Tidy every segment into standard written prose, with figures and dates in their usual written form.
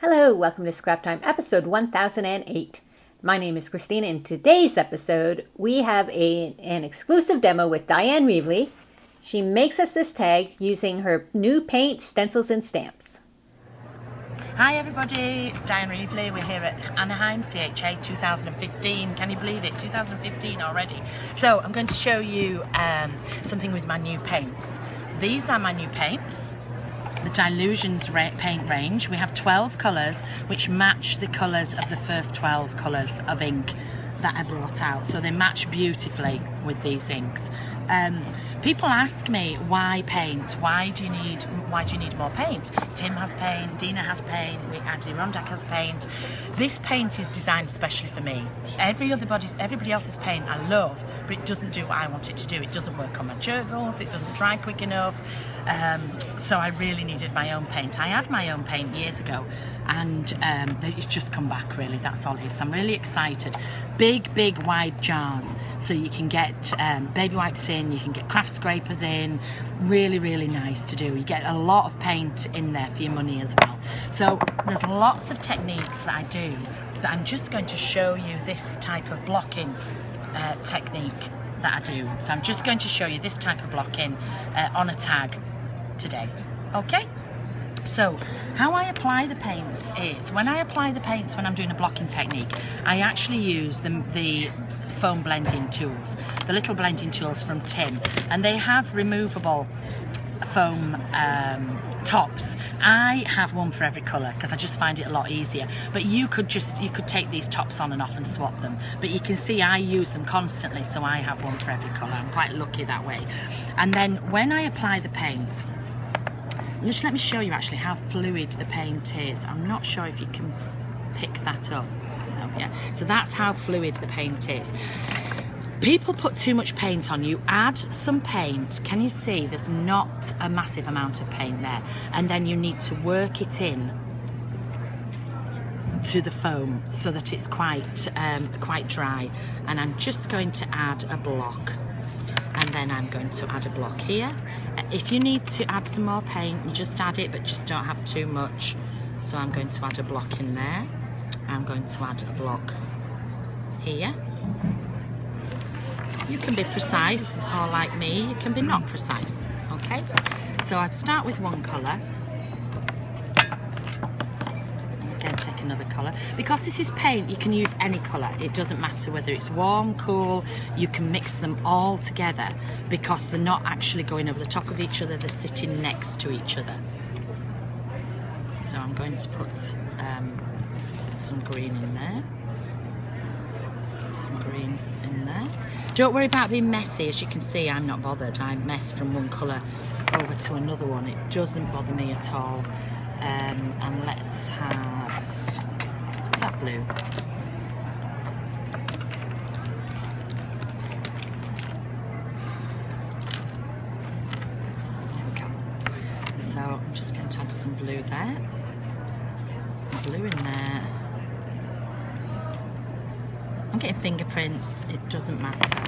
Hello, welcome to Scrap Time, episode 1008. My name is Christina. In today's episode, we have an exclusive demo with Dyan Reaveley. She makes us this tag using her new paint, stencils, and stamps. Hi everybody, it's Dyan Reaveley. We're here at Anaheim CHA 2015. Can you believe it? 2015 already. So I'm going to show you something with my new paints. These are my new paints. The Dilutions paint range. We have 12 colours which match the colours of the first 12 colours of ink that I brought out. So they match beautifully with these inks. People ask me, why paint? Why do you need more paint? Tim has paint, Dina has paint, Adirondack has paint. This paint is designed especially for me. Everybody else's paint I love, but it doesn't do what I want it to do. It doesn't work on my journals, it doesn't dry quick enough. So I really needed my own paint. I had my own paint years ago, and it's just come back really, that's all it is. So I'm really excited. Big wide jars, so you can get baby wipes in, you can get craft scrapers in. Really nice to do. You get a lot of paint in there for your money as well. So there's lots of techniques that I do, but I'm just going to show you this type of blocking technique that I do. So I'm just going to show you this type of blocking on a tag today. Okay? So how I apply the paints is, when I apply the paints when I'm doing a blocking technique, I actually use the foam blending tools, the little blending tools from Tim, and they have removable foam tops. I have one for every colour because I just find it a lot easier, but you could take these tops on and off and swap them, but you can see I use them constantly, so I have one for every colour. I'm quite lucky that way. And then when I apply the paint, just let me show you actually how fluid the paint is. I'm not sure if you can pick that up. Oh, yeah. So that's how fluid the paint is. People put too much paint on. You add some paint. Can you see there's not a massive amount of paint there? And then you need to work it in to the foam so that it's quite dry. And I'm just going to add a block. And then I'm going to add a block here. If you need to add some more paint, just add it, but just don't have too much. So I'm going to add a block in there. I'm going to add a block here. You can be precise, or like me, you can be not precise, okay? So I'd start with one colour. Again, take another colour. Because this is paint, you can use any colour. It doesn't matter whether it's warm, cool, you can mix them all together because they're not actually going over the top of each other, they're sitting next to each other. So I'm going to put some green in there. Some green in there. Don't worry about being messy. As you can see, I'm not bothered. I mess from one colour over to another one. It doesn't bother me at all. And let's have, what's that blue? There we go. So I'm just going to add some blue there. Some blue in there. I'm getting fingerprints, it doesn't matter.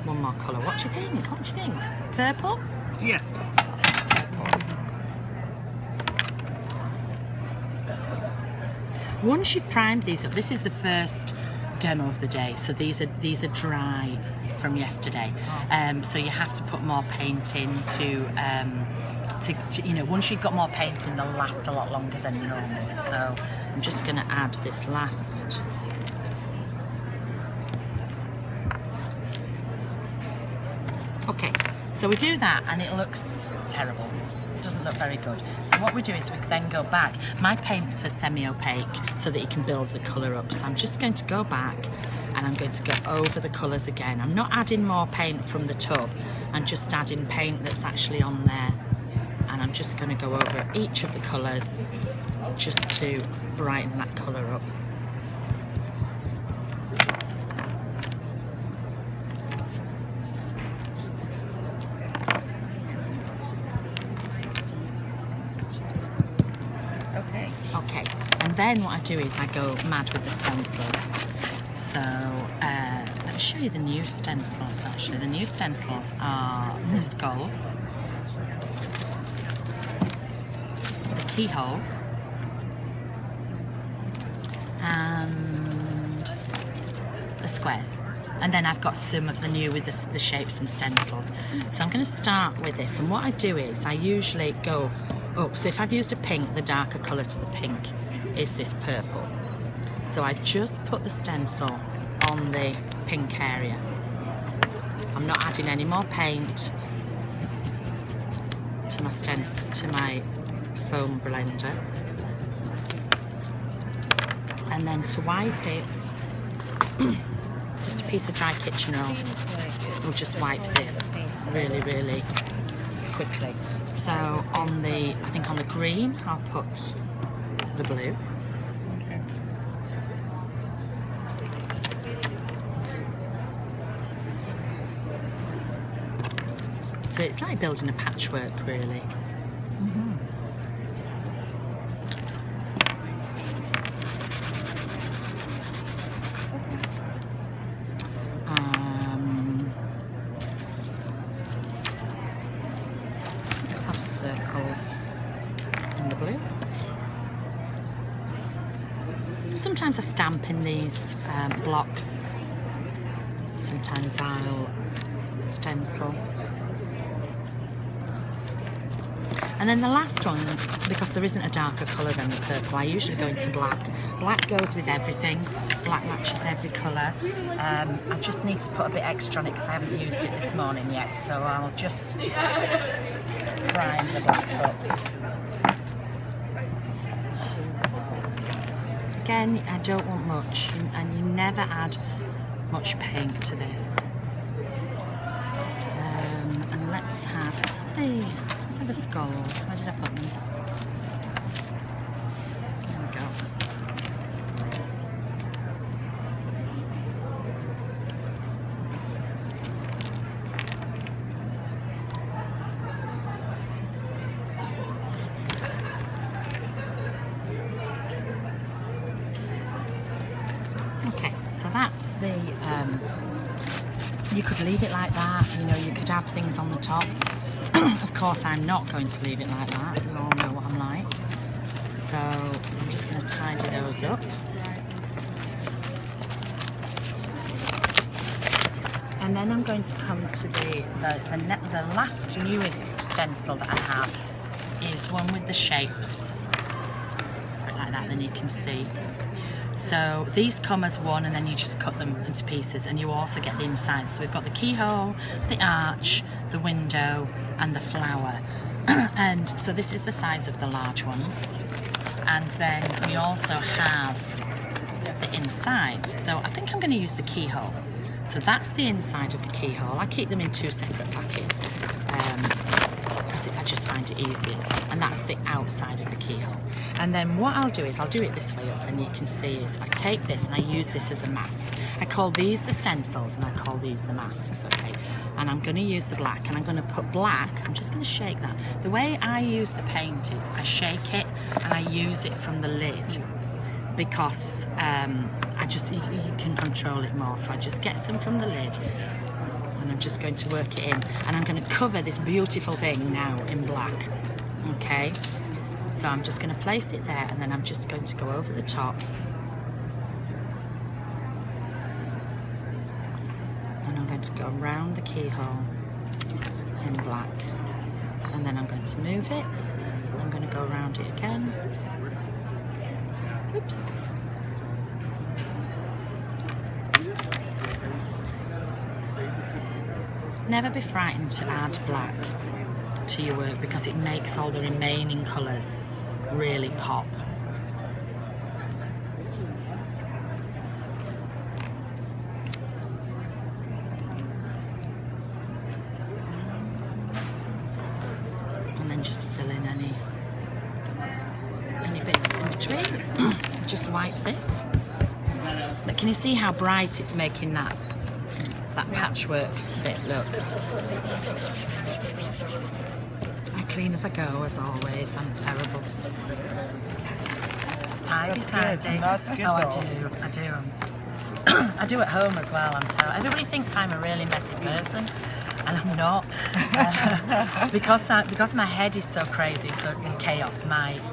One more colour. What do you think? What do you think? Purple? Yes. Once you've primed these up, this is the first demo of the day, so these are dry from yesterday. So you have to put more paint in to you know, once you've got more paint in, they'll last a lot longer than normal. So I'm just going to add this last. Okay, so we do that and it looks terrible. It doesn't look very good. So what we do is we then go back. My paints are semi-opaque so that you can build the colour up. So I'm just going to go back and I'm going to go over the colours again. I'm not adding more paint from the tub. I'm just adding paint that's actually on there. And I'm just going to go over each of the colours just to brighten that colour up. Okay, and then what I do is I go mad with the stencils. So let me show you the new stencils actually. The new stencils are the skulls, the keyholes, and the squares. And then I've got some of the new with the shapes and stencils. So I'm going to start with this, and what I do is I usually go up. So if I've used a pink, the darker colour to the pink is this purple. So I just put the stencil on the pink area. I'm not adding any more paint to my stencil, to my foam blender. And then to wipe it, just a piece of dry kitchen roll. We'll just wipe this really, really quickly. So on the, I think on the green, I'll put the blue. So it's like building a patchwork, really. Just have circles in the blue. Sometimes I stamp in these blocks. Sometimes I'll stencil. And then the last one, because there isn't a darker colour than the purple, I usually go into black. Black goes with everything. Black matches every colour. I just need to put a bit extra on it because I haven't used it this morning yet, so I'll just prime the black up. Again, I don't want much, and you never add much paint to this. And let's have the skulls. Where did I put them? There we go. Okay, so that's the, you could leave it like that, you know, you could add things on the top. Of course, I'm not going to leave it like that. You all know what I'm like. So I'm just going to tidy those up. And then I'm going to come to the last newest stencil that I have is one with the shapes. Put it like that, then you can see. So these come as one, and then you just cut them into pieces, and you also get the inside. So we've got the keyhole, the arch, the window, and the flower. And so this is the size of the large ones. And then we also have the inside. So I think I'm going to use the keyhole. So that's the inside of the keyhole. I keep them in two separate packets because I just find it easier. And that's the outside of the keyhole. And then what I'll do is I'll do it this way up, and you can see is I take this and I use this as a mask. I call these the stencils and I call these the masks, okay? And I'm going to use the black, and I'm going to put black, I'm just going to shake that. The way I use the paint is I shake it and I use it from the lid, because you can control it more. So I just get some from the lid, and I'm just going to work it in, and I'm going to cover this beautiful thing now in black, okay? So I'm just going to place it there, and then I'm just going to go over the top, and I'm going to go around the keyhole in black, and then I'm going to move it, I'm going to go around it again. Oops. Never be frightened to add black to your work, because it makes all the remaining colours really pop. And then just fill in any bits in between. Just wipe this. But can you see how bright it's making that patchwork bit look? I clean as I go, as always. I'm terrible. Tidy. That's good. Oh, I do. I do at home as well. I'm terrible. Everybody thinks I'm a really messy person. and I'm not. Because my head is so crazy in chaos,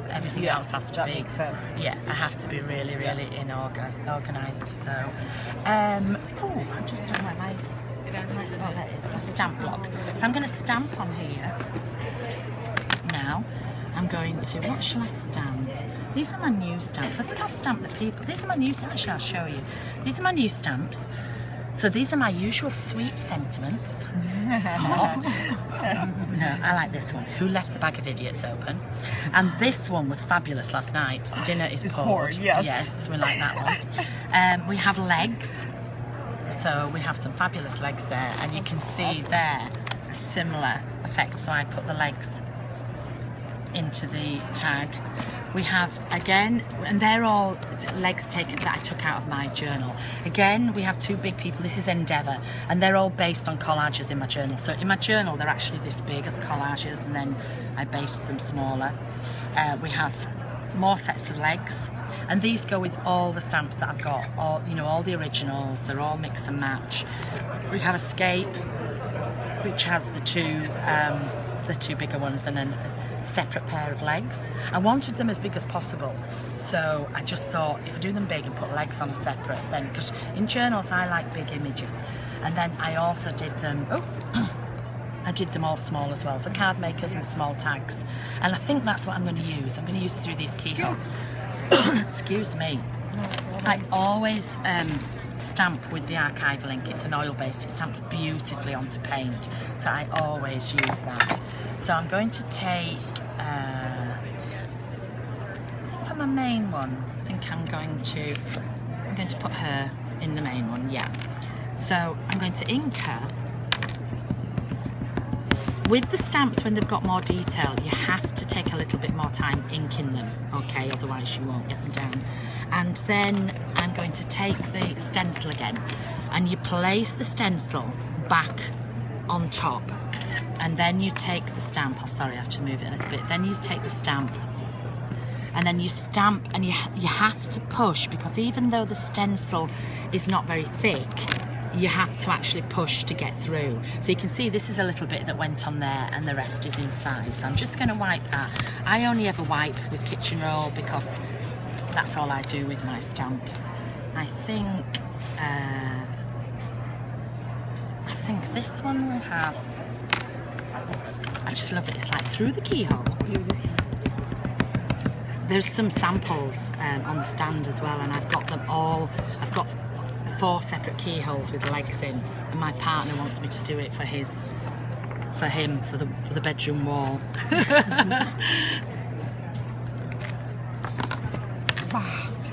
everything else has to be. Makes sense. Yeah, I have to be really organised. So, I'm just doing my stamp block. So I'm going to stamp on here. Now, I'm going to, what shall I stamp? These are my new stamps. I think I'll stamp the people. These are my new stamps. Actually, I'll show you. These are my new stamps. So these are my usual sweet sentiments. Hot. No, I like this one. Who left the bag of idiots open? And this one was fabulous last night. Dinner is poured. Yes. Yes, we like that one. We have legs. So we have some fabulous legs there. And you can see there a similar effect. So I put the legs into the tag. We have, again, and they're all legs taken that I took out of my journal. Again, we have two big people. This is Endeavour, and they're all based on collages in my journal. So in my journal, they're actually this big, the collages, and then I based them smaller. We have more sets of legs, and these go with all the stamps that I've got, all the originals. They're all mix and match. We have Escape, which has the two bigger ones, and then separate pair of legs. I wanted them as big as possible, so I just thought if I do them big and put legs on a separate, then, because in journals I like big images. And then I also did them I did them all small as well for card makers and small tags, and I think that's what I'm going to use. I'm going to use through these keyholes. Excuse me. I always stamp with the archival ink. It's an oil based, it stamps beautifully onto paint, so I always use that. So I'm going to take I think for my main one, I think I'm going to put her in the main one. Yeah, so I'm going to ink her. With the stamps, when they've got more detail, you have to take a little bit more time inking them, okay, otherwise you won't get them down. And then I'm going to take the stencil again, and you place the stencil back on top, and then you take the stamp, I have to move it a little bit, then you take the stamp, and then you stamp, and you have to push, because even though the stencil is not very thick, you have to actually push to get through. So you can see this is a little bit that went on there and the rest is inside. So I'm just going to wipe that. I only ever wipe with kitchen roll because that's all I do with my stamps. I think this one will have, I just love it, it's like through the keyhole. There's some samples on the stand as well, and I've got them all, I've got 4 separate keyholes with legs in, and my partner wants me to do it for the bedroom wall.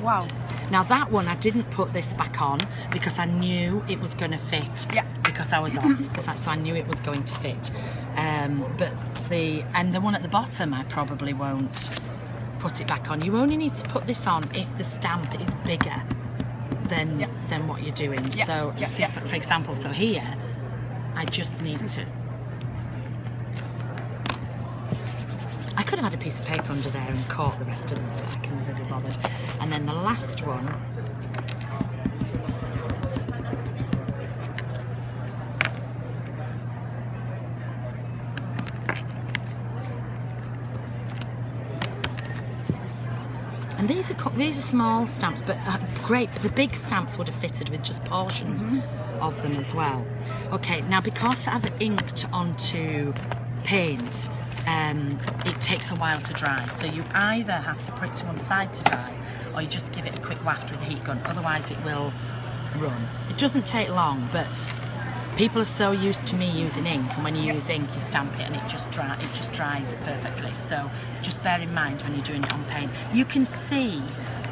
Wow. Now that one I didn't put this back on because I knew it was going to fit. Yeah. Because I was off, so I knew it was going to fit. But the one at the bottom I probably won't put it back on. You only need to put this on if the stamp is bigger than what you're doing. So see, for example, so here I just need to, I could have had a piece of paper under there and caught the rest of them, but I can never be bothered. And then the last one, and these are small stamps, but great. The big stamps would have fitted with just portions of them as well. Okay, now because I've inked onto paint, it takes a while to dry. So you either have to put it to one side to dry, or you just give it a quick waft with a heat gun. Otherwise, it will run. It doesn't take long, but people are so used to me using ink, and when you use ink, you stamp it and it just dries perfectly. So just bear in mind when you're doing it on paint. You can see,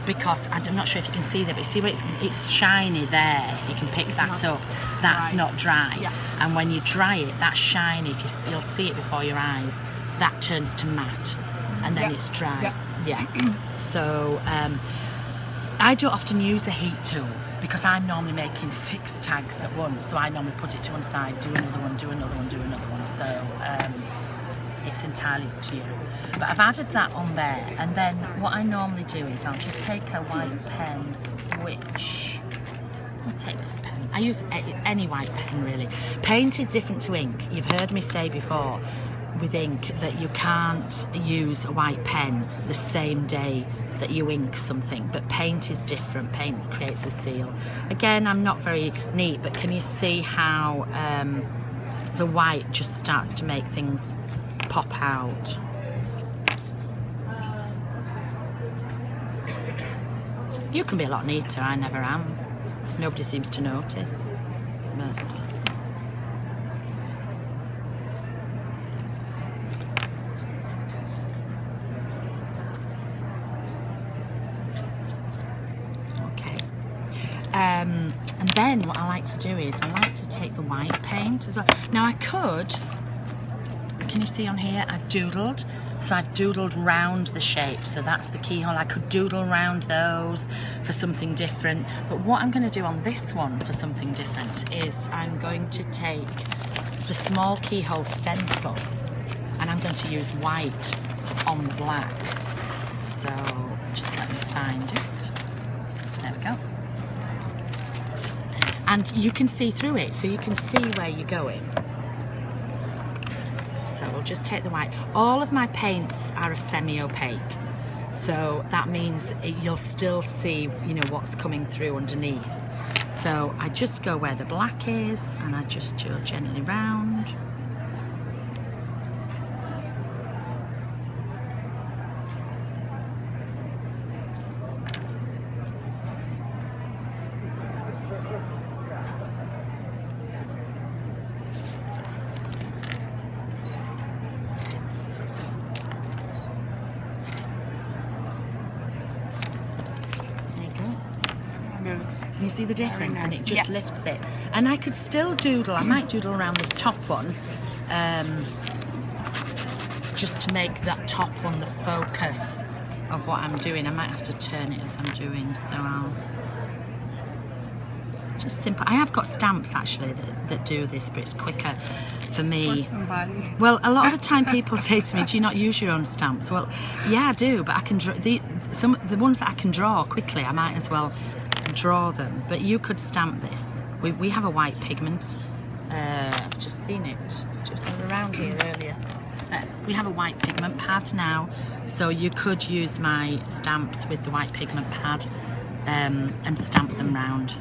because I'm not sure if you can see that, but see where it's shiny there. If you can pick that up, that's not dry. Yeah. And when you dry it, that's shiny. You'll see it before your eyes. That turns to matte, and then it's dry. Yeah. So I don't often use a heat tool, because I'm normally making 6 tags at once, so I normally put it to one side, do another one, do another one, do another one. So it's entirely up to you. But I've added that on there, and then what I normally do is I'll just take a white pen, which I'll take this pen. I use any white pen really. Paint is different to ink. You've heard me say before with ink that you can't use a white pen the same day that you ink something, but paint is different. Paint creates a seal. Again, I'm not very neat, but can you see how the white just starts to make things pop out? You can be a lot neater, I never am. Nobody seems to notice, but... Okay. And then what I like to do is I like to take the white paint as well. Now I could, can you see on here, I've doodled. So I've doodled round the shape, so that's the keyhole. I could doodle round those for something different, but what I'm going to do on this one for something different is I'm going to take the small keyhole stencil and I'm going to use white on the black. So just let me find it. There we go. And you can see through it, so you can see where you're going. So we'll just take the white. All of my paints are a semi-opaque, so that means you'll still see, you know, what's coming through underneath. So I just go where the black is and I just go gently round. You see the difference, nice. And it just lifts it. And I could still doodle, I might doodle around this top one, just to make that top one the focus of what I'm doing. I might have to turn it as I'm doing, so I'll just simple. I have got stamps actually that do this, but it's quicker for me. Well, a lot of the time people say to me, do you not use your own stamps? Well, yeah, I do, but I can draw the ones that I can draw quickly, I might as well draw them. But you could stamp this. We have a white pigment. I've just seen it. It's just around here earlier. We have a white pigment pad now, so you could use my stamps with the white pigment pad and stamp them round.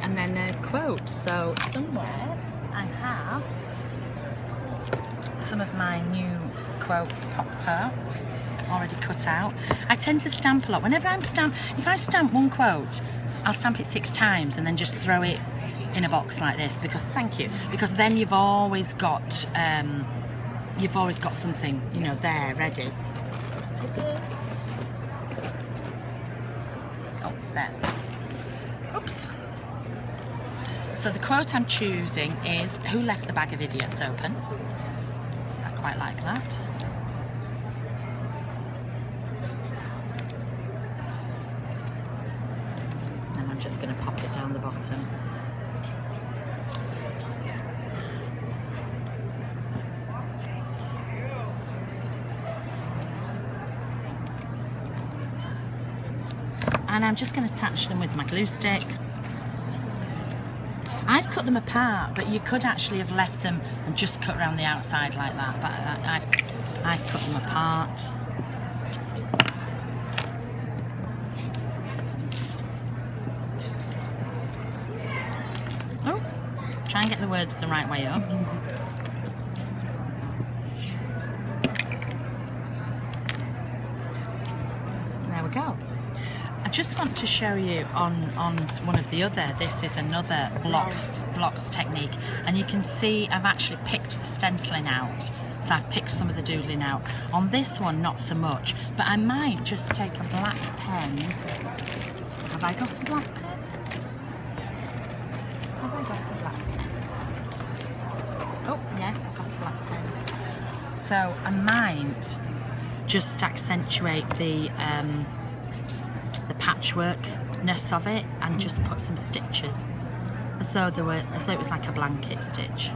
And then a quote. So somewhere I have some of my new quotes popped out, already cut out. I tend to stamp a lot. Whenever if I stamp one quote, I'll stamp it 6 times and then just throw it in a box like this, because because then you've always got something, you know, there ready. Scissors. Oh, there. Oops. So the quote I'm choosing is, "Who left the bag of idiots open?" So I quite like that. And I'm just going to pop it down the bottom. And I'm just going to attach them with my glue stick. I've cut them apart, but you could actually have left them and just cut around the outside like that, but I've cut them apart. Oh, try and get the words the right way up. There we go. I just want to show you on one of the other, this is another blocked technique, and you can see I've actually picked the stenciling out, so I've picked some of the doodling out. On this one, not so much, but I might just take a black pen. Have I got a black pen? Have I got a black pen? Oh, yes, I've got a black pen. So I might just accentuate the patchwork softness of it and just put some stitches as though it was like a blanket stitch.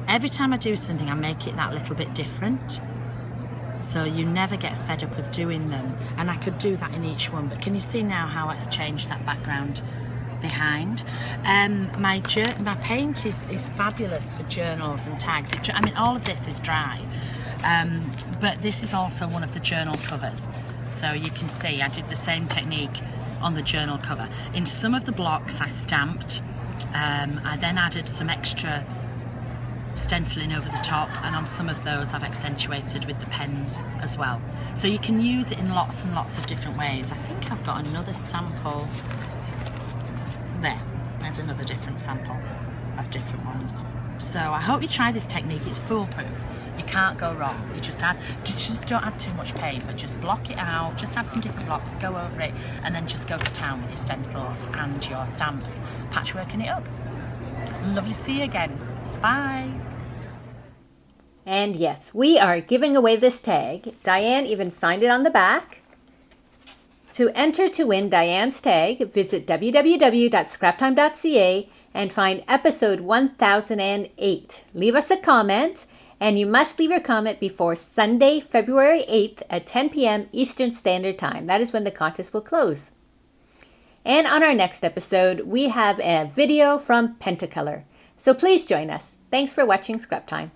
Every time I do something, I make it that little bit different, so you never get fed up of doing them. And I could do that in each one, but can you see now how it's changed that background behind? My paint is fabulous for journals and tags. I mean, all of this is dry, but this is also one of the journal covers. So you can see I did the same technique on the journal cover. In some of the blocks I stamped, I then added some extra stenciling over the top, and on some of those I've accentuated with the pens as well. So you can use it in lots and lots of different ways. I think I've got another sample there. There's another different sample of different ones. So I hope you try this technique. It's foolproof. You can't go wrong. Just don't add too much paint, but just block it out, just add some different blocks, go over it, and then just go to town with your stencils and your stamps, patchworking it up. Lovely to see you again. Bye. And yes, we are giving away this tag. Dyan even signed it on the back. To enter to win Dyan's tag, visit www.scraptime.ca and find episode 1008. Leave us a comment, and you must leave your comment before Sunday, February 8th at 10 p.m. Eastern Standard Time. That is when the contest will close. And on our next episode, we have a video from Pentacolor. So please join us. Thanks for watching Scrap Time.